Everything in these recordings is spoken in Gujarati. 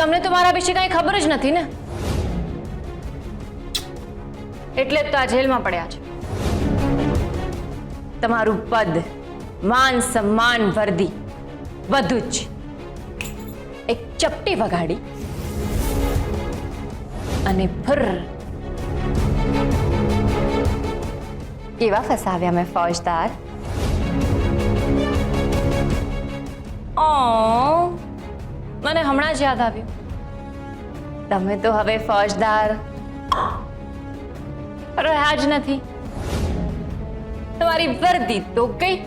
તમને તો મારા વિશે કાંઈ ખબર જ નથી ને, એટલે જ તો આ જેલમાં પડ્યા છે. તમારું પદ, માન, સન્માન, વર્દી બધું જ એક ચપટી વગાડી અને ફર કેવા ફસાવ્યા મેં ફૌજદાર. ઓ મને હમણાં જ યાદ આવ્યું, તમે તો હવે ફૌજદાર રહ્યા જ નથી. તમારી વર્દી તો ગઈ.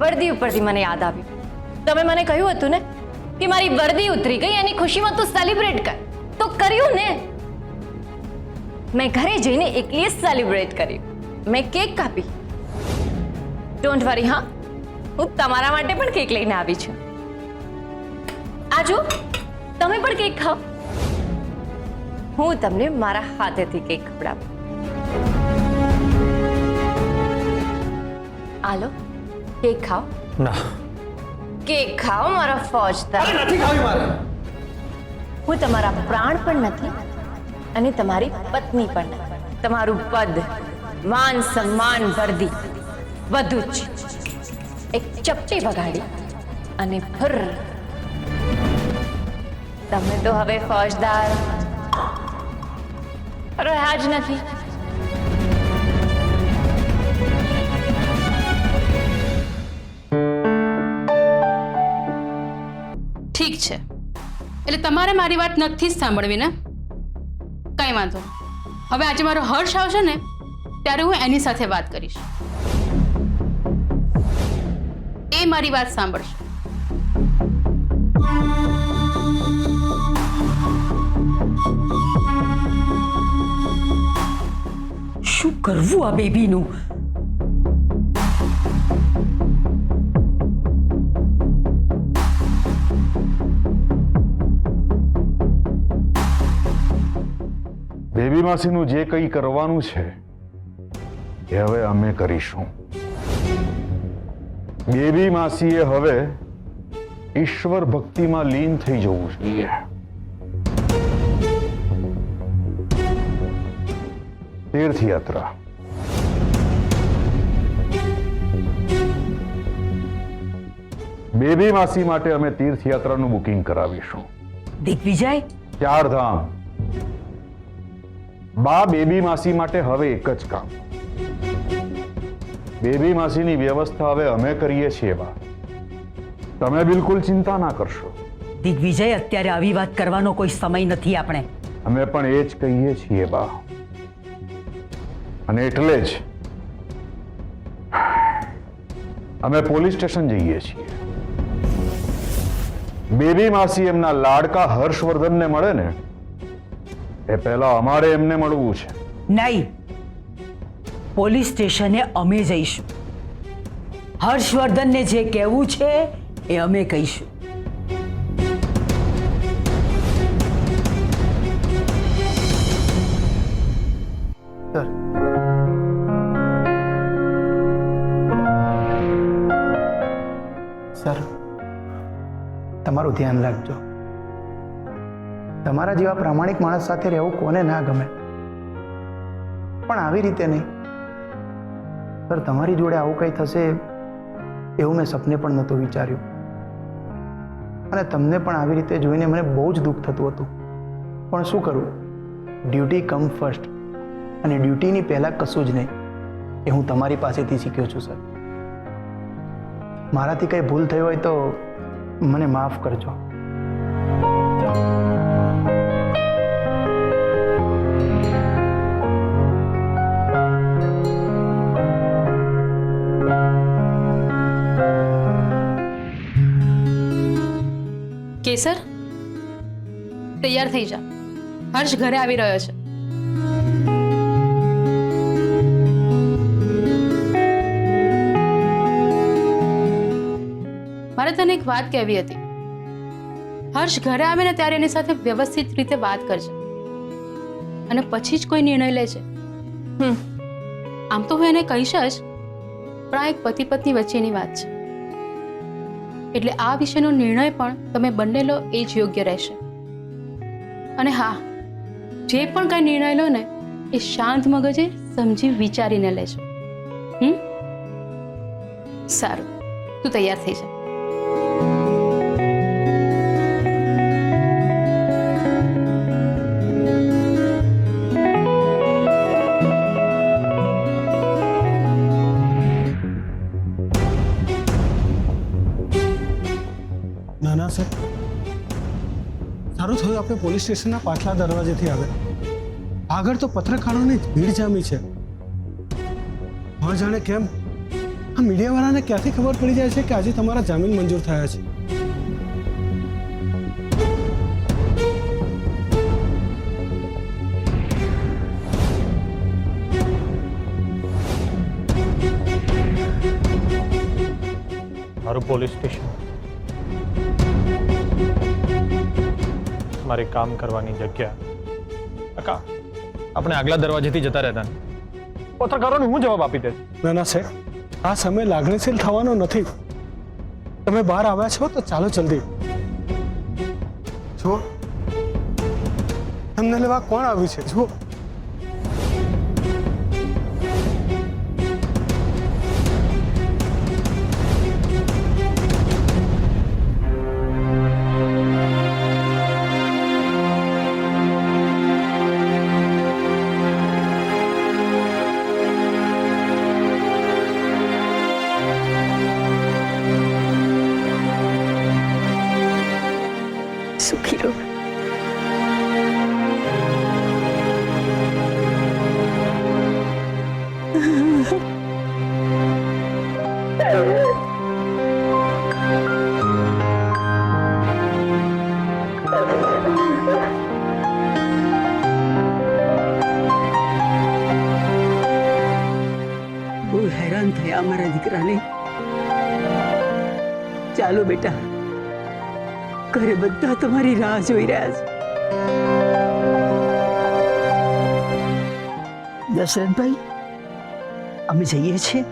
વર્દી ઉપરથી મને યાદ આવ્યું, તમે મને કહ્યું હતું ને કે મારી વર્દી ઉતરી ગઈ, એની ખુશીમાં તું સેલિબ્રેટ કર, તો કર્યું ને. મેં ઘરે જઈને એકલી જ સેલિબ્રેટ કર્યું. મેં કેક કાપી. ડોન્ટ વરી, હા, હું તમારા માટે પણ કેક લઈને આવી છું. આજો, તમે પણ કેક ખાઓ. હું તમને મારા હાથેથી કેક ખવડાવું. આલો, કેક ખાઓ. ના, કેક ખાઓ મારા ફૌજદાર. નથી ખાવી મારે. હું તમારા પ્રાણ પણ નથી અને તમારી પત્ની પણ નથી. તમારું પદ, માન, સન્માન, વર્દી બધું જ એક ચપટી વગાડી અને ફર. તમે તો હવે ફૌજદાર રહ્યા જ નથી. ઠીક છે, એટલે તમારે મારી વાત નક્કી જ સાંભળવી ને? કઈ વાંધો નહીં. હવે આજે મારો હર્ષ આવશે ને ત્યારે હું એની સાથે વાત કરીશ. એ મારી વાત સાંભળશે. શું કરવું આ બેબીનું? બેબી માસીનું જે કંઈ કરવાનું છે એ હવે અમે કરીશું. બેબી માસીએ હવે ઈશ્વર ભક્તિમાં લીન થઈ જવું જોઈએ. તીર્થયાત્રા. બેબી માસી માટે અમે તીર્થયાત્રાનું બુકિંગ કરાવીશું. દિગ્વિજય, 4 ધામ. બા બેબી માસી માટે હવે એક જ કામ. બેબી માસીની વ્યવસ્થા હવે અમે કરીએ છીએ બા. તમે બિલકુલ ચિંતા ના કરશો. દિગ્વિજય, અત્યારે આવી વાત કરવાનો કોઈ સમય નથી આપણે. અમે પણ એ જ કહીએ છીએ બા. અને એટલે જ અમે પોલીસ સ્ટેશન જઈએ છીએ. બેબી માસી એમના લાડકા હર્ષવર્ધનને મળે ને એ પહેલા અમારે એમને મળવું છે. નહીં, પોલીસ સ્ટેશને અમે જઈશું. હર્ષવર્ધનને જે કહેવું છે એ અમે કહીશું. સર, તમારું ધ્યાન રાખજો. તમારા જેવા પ્રામાણિક માણસ સાથે રહેવું કોને ના ગમે, પણ આવી રીતે નહીં. સર, તમારી જોડે આવું કંઈ થશે એવું મેં સપને પણ નહોતું વિચાર્યું. અને તમને પણ આવી રીતે જોઈને મને બહુ જ દુઃખ થતું હતું. પણ શું કરું, ડ્યુટી કમ ફર્સ્ટ, અને ડ્યુટીની પહેલાં કશું જ નહીં. એ હું તમારી પાસેથી શીખ્યો છું સર. મારાથી કંઈ ભૂલ થઈ હોય તો મને માફ કરજો. કેસર, તૈયાર થઈ જા. હર્ષ ઘરે આવી રહ્યો છે. મારે તને એક વાત કહેવી હતી. હર્ષ ઘરે આવે ને ત્યારે એની સાથે વ્યવસ્થિત રીતે વાત કરજે અને પછી જ કોઈ નિર્ણય લેજે. આમ તો હું એને કહીશ જ, પણ આ એક પતિ પત્ની વચ્ચેની વાત છે. એટલે આ વિશેનો નિર્ણય પણ તમે બંને લો એ જ યોગ્ય રહેશે. અને હા, જે પણ કંઈ નિર્ણય લો ને એ શાંત મગજે સમજી વિચારીને લેજો. સારું, તું તૈયાર થઈ જા. ના ના સર, સારું થયું આપણે પોલીસ સ્ટેશનના પાછલા દરવાજેથી આવ્યા. આગળ તો પત્રકારોની જ ભીડ જામી છે. કોણ જાણે કેમ આ મીડિયાવાળાને ક્યાંથી ખબર પડી જાય છે કે આજે તમારા જામીન મંજૂર થયા છે. મારું પોલીસ સ્ટેશન મારે કામ કરવાની જગ્યા. કાકા, આપણે આગલા દરવાજેથી જતા રહેતા ને પત્રકારોને હું જવાબ આપી દે. ના ના સાહેબ, આ સમય લાગણીશીલ થવાનો નથી. તમે બહાર આવ્યા છો તો ચાલો જલ્દી. જુઓ, તમને લેવા કોણ આવ્યું છે જુઓ. સુખી રહો. બહુ હેરાન થયા અમારા દીકરાને. ચાલો બેટા, ઘરે બધા તમારી રાહ જોઈ રહ્યા છે. દશરથભાઈ, અમે જઈએ છીએ,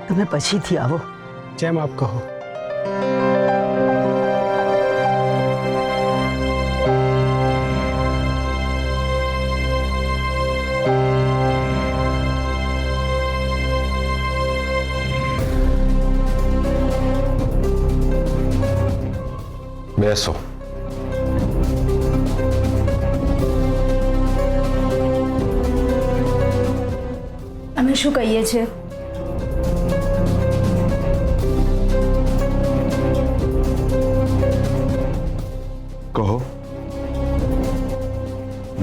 તમે પછીથી આવો. જેમ આપ કહો. બેસો. અમે શું કહીએ છીએ? કહો,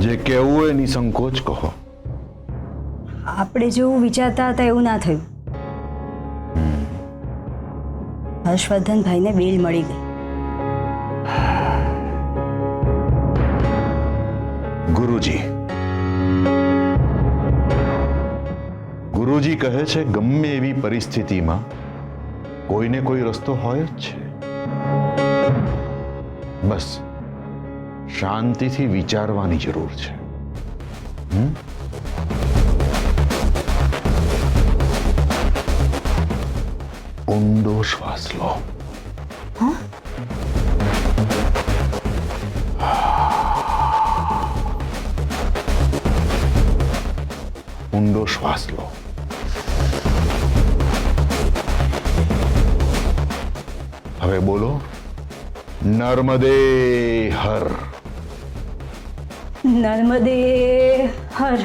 જે કહેવું હોય નિસંકોચ કહો. આપણે જેવું વિચારતા હતા એવું ના થયું. હર્ષવર્ધનભાઈને બેલ મળી ગઈ. ગુરુજી કહે છે ગમે એવી પરિસ્થિતિમાં કોઈને કોઈ રસ્તો હોય જ છે. બસ શાંતિથી વિચારવાની જરૂર છે. ઊંડો શ્વાસ લો. ઊંડો શ્વાસ લો. હવે બોલો, નર્મદે હર. નર્મદે હર.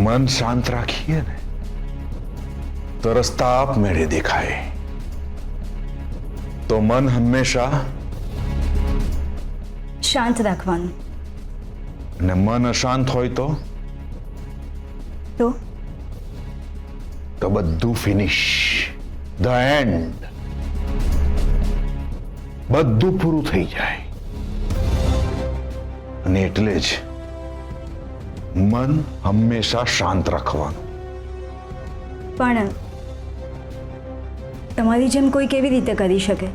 મન શાંત રાખીએ ને તો રસ્તા આપમેળે દેખાય. તો મન હંમેશા શાંત રાખવાનું. અને મન અશાંત હોય તો બધું ફિનિશ, ધ એન્ડ. બધું પૂરું થઈ જાય. અને એટલે જ મન હંમેશા શાંત રાખવાનું. પણ તમારી જેમ કોઈ કેવી રીતે કરી શકે?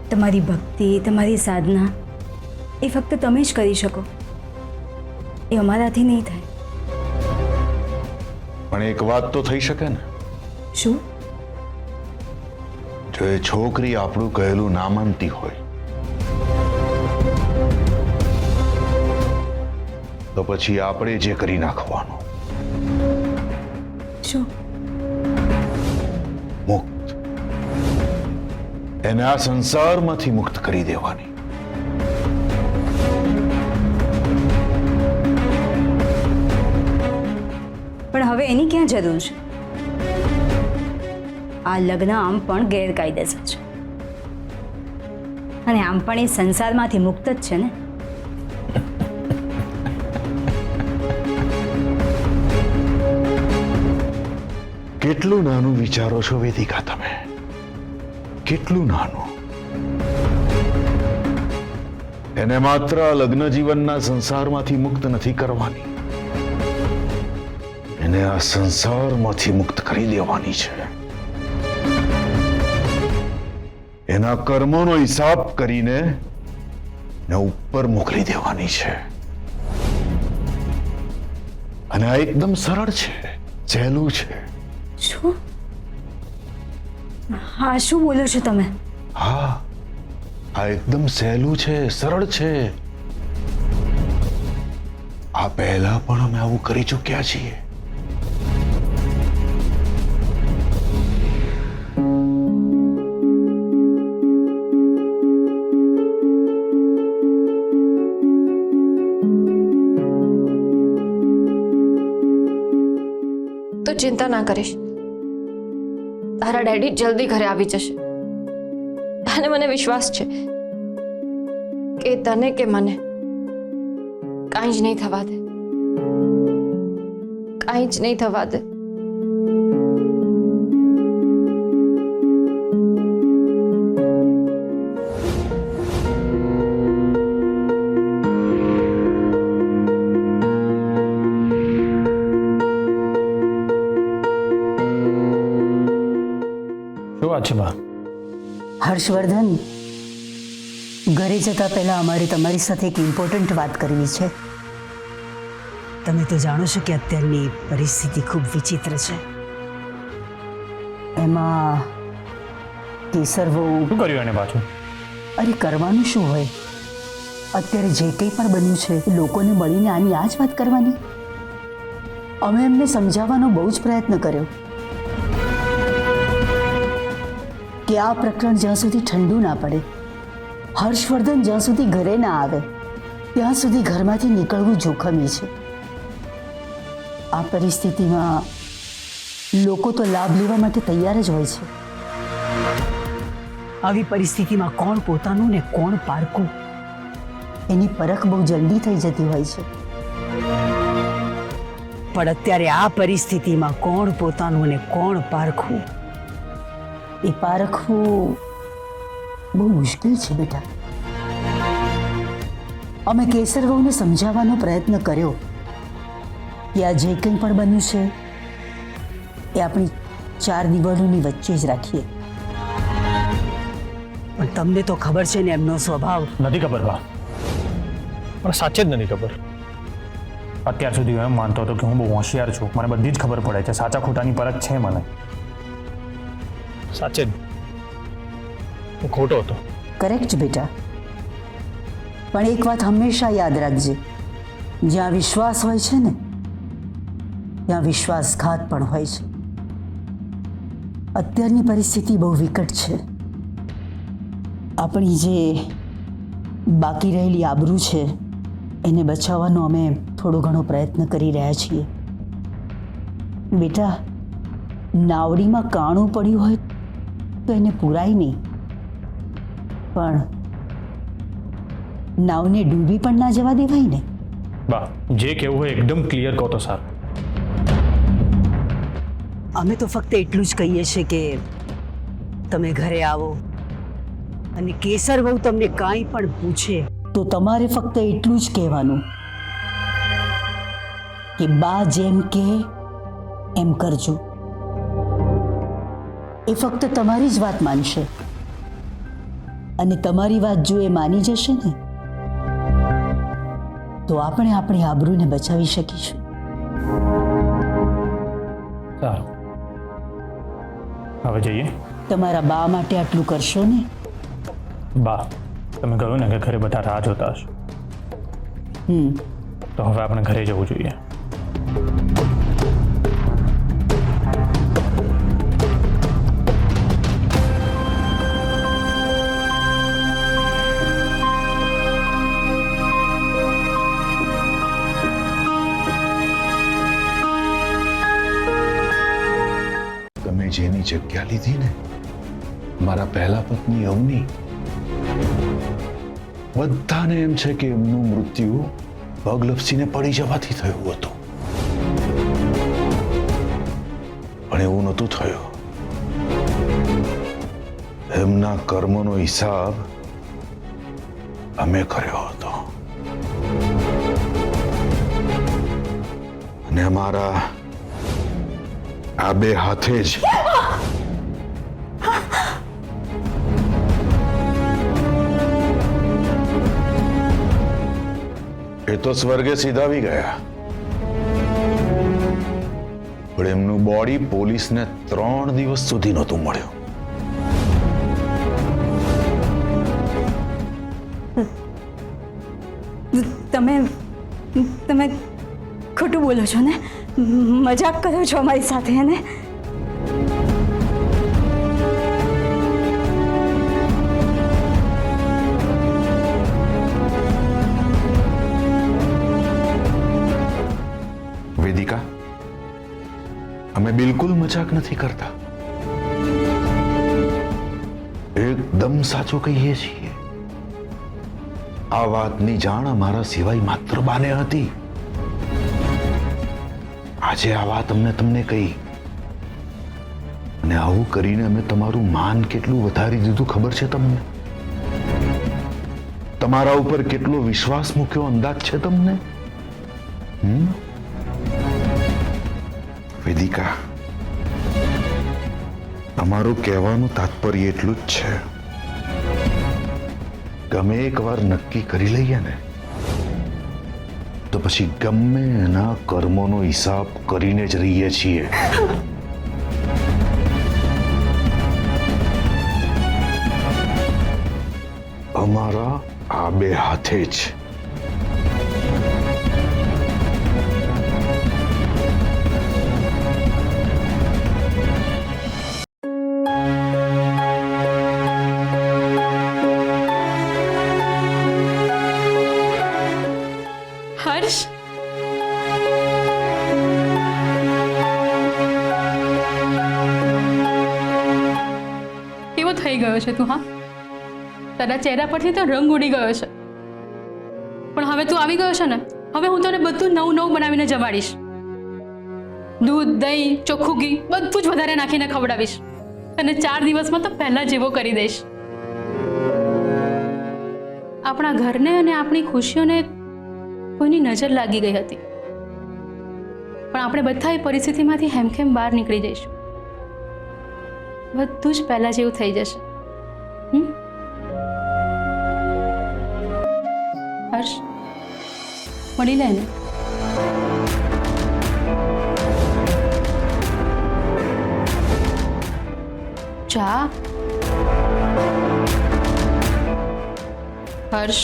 તમારી ભક્તિ, તમારી સાધના એ ફક્ત તમે જ કરી શકો. એ અમારાથી નહીં થાય. પણ એક વાત તો થઈ શકે ને, શું? જો એ છોકરી આપણું કહેલું ના માનતી હોય તો પછી આપણે જે કરી નાખવાનું. શું? મુક્ત. એને આ સંસારમાંથી મુક્ત કરી દેવાની. પણ હવે એની ક્યાં જરૂર છે? આ લગ્ન આમ પણ ગેરકાયદેસર છે અને આમ પણ એ સંસારમાંથી મુક્ત જ છે ને. કેટલું નાનું વિચારો છો વેદિકા તમે, કેટલું નાનું. એને માત્ર લગ્ન જીવનના સંસારમાંથી મુક્ત નથી કરવાની, એને આ સંસારમાંથી મુક્ત કરી દેવાની છે. એના કર્મોનો હિસાબ કરીને ને ઉપર મોકલી દેવાની છે. અને આ એકદમ સરળ છે, સહેલું છે. શું? હા, શું બોલો છો તમે? હા, આ એકદમ સહેલું છે, સરળ છે. આ પહેલા પણ અમે આવું કરી ચૂક્યા છીએ. તો ચિંતા ના કરીશ, તારા ડેડી જલ્દી ઘરે આવી જશે. અને મને વિશ્વાસ છે કે તને કે મને કાંઈ જ નહીં થવા દે, કાંઈ જ નહીં થવા દે. શું વાત છે બા? હર્ષવર્ધન, ઘરે જતા પહેલા અમારે તમારી સાથે એક ઇમ્પોર્ટન્ટ વાત કરવી છે. તમે તો જાણો છો કે અત્યારની પરિસ્થિતિ ખૂબ વિચિત્ર છે. એમાં કેસર વહુ. શું કર્યું એને પાછું? અરે કરવાનું શું હોય, અત્યારે જે કંઈ પણ બન્યું છે લોકોને મળીને આની આ જ વાત કરવાની. અમે એમને સમજાવવાનો બહુ જ પ્રયત્ન કર્યો કે આ પ્રકરણ જ્યાં સુધી ઠંડુ ના પડે, હર્ષવર્ધન જ્યાં સુધી ઘરે ના આવે ત્યાં સુધી ઘરમાંથી નીકળવું જોખમી છે. આ પરિસ્થિતિમાં લોકો તો લાભ લેવા માટે તૈયાર જ હોય છે. આવી પરિસ્થિતિમાં કોણ પોતાનું ને કોણ પારકું એની પરખ બહુ જલ્દી થઈ જતી હોય છે. પણ અત્યારે આ પરિસ્થિતિમાં કોણ પોતાનું ને કોણ પારખું એ પારખવું બહુ મુશ્કેલ છે બેટા. અમે કેસર વહુને સમજાવવાનો પ્રયત્ન કર્યો કે આ જે કંઈ પણ બન્યું છે એ આપણી 4 દિવાલોની વચ્ચે જ રાખીએ. પણ તમને તો ખબર છે ને એમનો સ્વભાવ. નથી ખબર બા, પણ સાચે જ નથી ખબર. અત્યાર સુધી હું એમ માનતો હતો કે હું બહુ હોશિયાર છું, મને બધી જ ખબર પડે છે, સાચા ખોટાની પરખ છે મને. સાચે જ હું ખોટો હતો. કરેક્ટ બેટા, પણ એક વાત હંમેશા યાદ રાખજે, જ્યાં વિશ્વાસ હોય છે ને ત્યાં વિશ્વાસઘાત પણ હોય છે. અત્યારની પરિસ્થિતિ બહુ વિકટ છે. આપણી જે બાકી રહેલી આબરૂ છે એને બચાવવાનો અમે થોડો ઘણો પ્રયત્ન કરી રહ્યા છીએ. બેટા, નાવડીમાં કાણું પડ્યું હોય તો એને પૂરાય નહીં, પણ નાવને ડૂબી પણ ના જવા દેવાય ને. બા, જે કહેવું હોય એકદમ ક્લિયર કહો તો સારું. અમે તો ફક્ત એટલું જ કહીએ છીએ કે તમે ઘરે આવો અને કેસર વહુ તમને કાંઈ પણ પૂછે તો તમારે ફક્ત એટલું જ કહેવાનું કે બા જેમ કે એમ કરજો. એ ફક્ત તમારી જ વાત માનશે અને તમારી વાત જો એ માની જશે ને તો આપણે આપણી આબરૂને બચાવી શકીશું. સારું, હવે જઈએ. તમારા બા માટે આટલું કરશો ને? બા, તમે કહ્યું ને કે ઘરે બધા રાહ જોતા હશે, તો હવે આપણે ઘરે જવું જોઈએ. તમે જેની જગ્યા લીધી ને, મારા પહેલા પત્ની અવની, બધાને એમ છે કે એમનું મૃત્યુ પગ લપસીને પડી જવાથી થયું હતું, પણ એવું નહોતું થયું. એમના કર્મનો હિસાબ અમે કર્યો હતો, અને અમારા આ બે હાથે જ એ તો સ્વર્ગે સીધાવી ગયા, પણ એમનું બોડી પોલીસને 3 દિવસ સુધી નહોતું મળ્યું. તમે ખોટું બોલો છો ને? મજાક કરો છો અમારી સાથે ને? વેદિકા, અમે બિલકુલ મજાક નથી કરતા, એકદમ સાચું કહીએ છીએ. આ વાતની જાણ અમારા સિવાય માત્ર બાને હતી. આજે આ વાત અમને તમને કહી, અને આવું કરીને અમે તમારું માન કેટલું વધારી દીધું ખબર છે તમને? તમારા ઉપર કેટલો વિશ્વાસ મૂક્યો અંદાજ છે તમને? વેદિકા, અમારું કહેવાનું તાત્પર્ય એટલું જ છે, ગમે એકવાર નક્કી કરી લઈએ ને, તો પછી ગમે એના કર્મોનો હિસાબ કરીને જ રહીએ છીએ. અમારા આ બે હાથે જ. હર્ષ, કેવો થઈ ગયો છે તું? હા, તારા ચહેરા પરથી તો રંગ ઉડી ગયો છે, પણ હવે તું આવી ગયો છે ને, હવે હું તને બધું નવું નવું બનાવીને જમાડીશ. દૂધ, દહીં, ચોખ્ખું ઘી બધું જ વધારે નાખીને ખવડાવીશ, અને 4 દિવસમાં તો પહેલા જેવો કરી દઈશ. આપણા ઘરને અને આપણી ખુશીઓને કોઈની નજર લાગી ગઈ હતી, પણ આપણે બધા એ પરિસ્થિતિમાંથી હેમખેમ બહાર નીકળી જઈશું. બધું જ પહેલા જેવું થઈ જશે. હર્ષ, મળી લે ને. ચા. હર્ષ,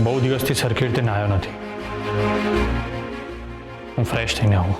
બહુ દિવસથી સરખી રીતે નાહ્યો નથી, હું ફ્રેશ થઈને આવું.